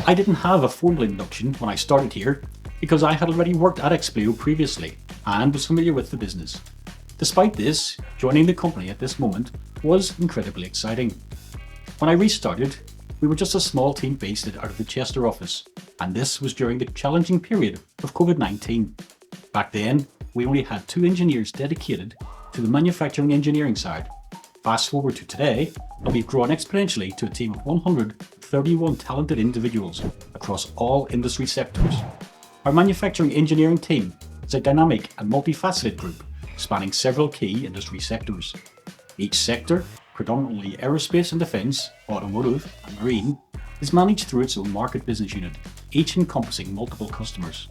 I didn't have a formal induction when I started here because I had already worked at Expleo previously and was familiar with the business. Despite this, joining the company at this moment was incredibly exciting. When I restarted, we were just a small team based out of the Chester office, and this was during the challenging period of COVID-19. Back then, we only had 2 engineers dedicated to the manufacturing engineering side. Fast forward to today, and we've grown exponentially to a team of 131 talented individuals across all industry sectors. Our manufacturing engineering team is a dynamic and multifaceted group spanning several key industry sectors. Each sector, predominantly aerospace and defence, automotive and marine, is managed through its own market business unit, each encompassing multiple customers.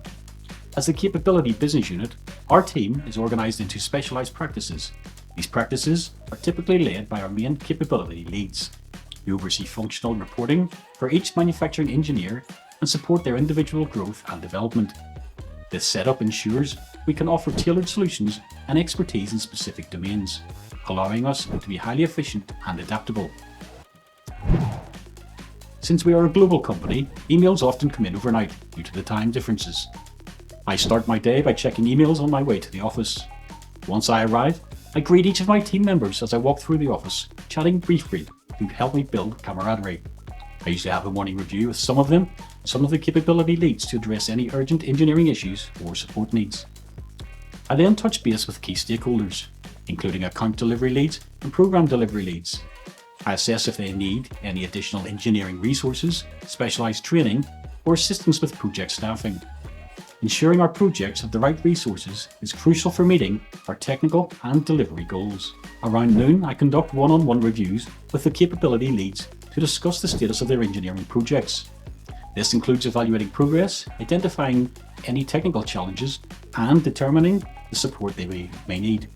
As the capability business unit, our team is organised into specialised practices. These practices are typically led by our main capability leads, who oversee functional reporting for each manufacturing engineer and support their individual growth and development. This setup ensures we can offer tailored solutions and expertise in specific domains, allowing us to be highly efficient and adaptable. Since we are a global company, emails often come in overnight due to the time differences. I start my day by checking emails on my way to the office. Once I arrive, I greet each of my team members as I walk through the office, chatting briefly to help me build camaraderie. I usually have a morning review with some of the capability leads to address any urgent engineering issues or support needs. I then touch base with key stakeholders, including account delivery leads and program delivery leads. I assess if they need any additional engineering resources, specialised training, or assistance with project staffing. Ensuring our projects have the right resources is crucial for meeting our technical and delivery goals. Around noon, I conduct one-on-one reviews with the capability leads to discuss the status of their engineering projects. This includes evaluating progress, identifying any technical challenges, and determining the support they may need.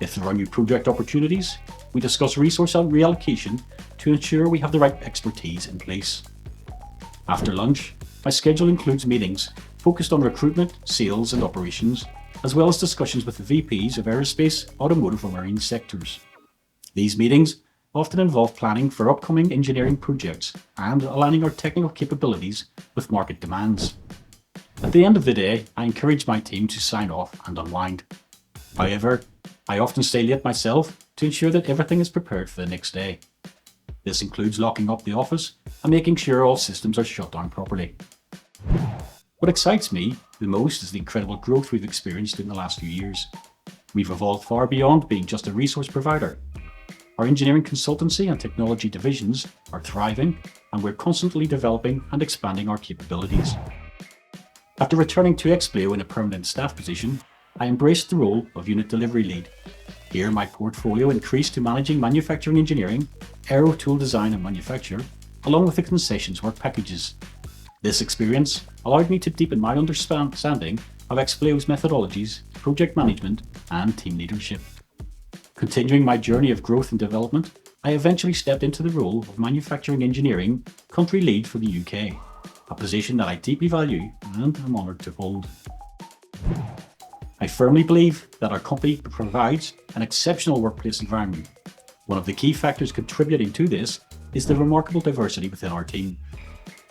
If there are new project opportunities, we discuss resource reallocation to ensure we have the right expertise in place. After lunch, my schedule includes meetings focused on recruitment, sales and operations, as well as discussions with the VPs of aerospace, automotive and marine sectors. These meetings often involve planning for upcoming engineering projects and aligning our technical capabilities with market demands. At the end of the day, I encourage my team to sign off and unwind. However, I often stay late myself to ensure that everything is prepared for the next day. This includes locking up the office and making sure all systems are shut down properly. What excites me the most is the incredible growth we've experienced in the last few years. We've evolved far beyond being just a resource provider. Our engineering consultancy and technology divisions are thriving, and we're constantly developing and expanding our capabilities. After returning to Expleo in a permanent staff position, I embraced the role of unit delivery lead. Here, my portfolio increased to managing manufacturing engineering, aero tool design and manufacture, along with the concessions work packages. This experience allowed me to deepen my understanding of Expleo's methodologies, project management, and team leadership. Continuing my journey of growth and development, I eventually stepped into the role of manufacturing engineering country lead for the UK, a position that I deeply value and am honoured to hold. I firmly believe that our company provides an exceptional workplace environment. One of the key factors contributing to this is the remarkable diversity within our team.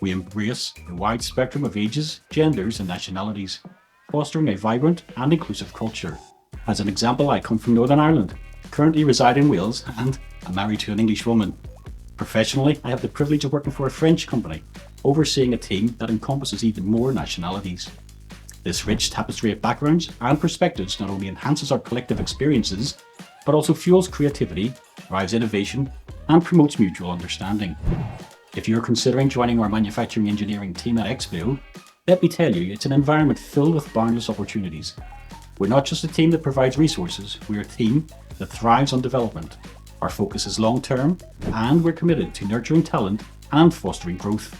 We embrace a wide spectrum of ages, genders and nationalities, fostering a vibrant and inclusive culture. As an example, I come from Northern Ireland, currently reside in Wales, and am married to an English woman. Professionally, I have the privilege of working for a French company, overseeing a team that encompasses even more nationalities. This rich tapestry of backgrounds and perspectives not only enhances our collective experiences, but also fuels creativity, drives innovation, and promotes mutual understanding. If you're considering joining our manufacturing engineering team at Expleo, let me tell you, it's an environment filled with boundless opportunities. We're not just a team that provides resources, we're a team that thrives on development. Our focus is long-term, and we're committed to nurturing talent and fostering growth.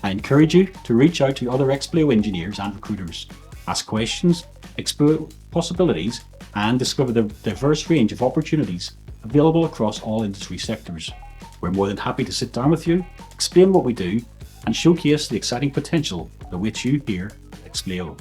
I encourage you to reach out to other Expleo engineers and recruiters, ask questions, explore possibilities, and discover the diverse range of opportunities available across all industry sectors. We're more than happy to sit down with you, explain what we do, and showcase the exciting potential that awaits you here at Expleo.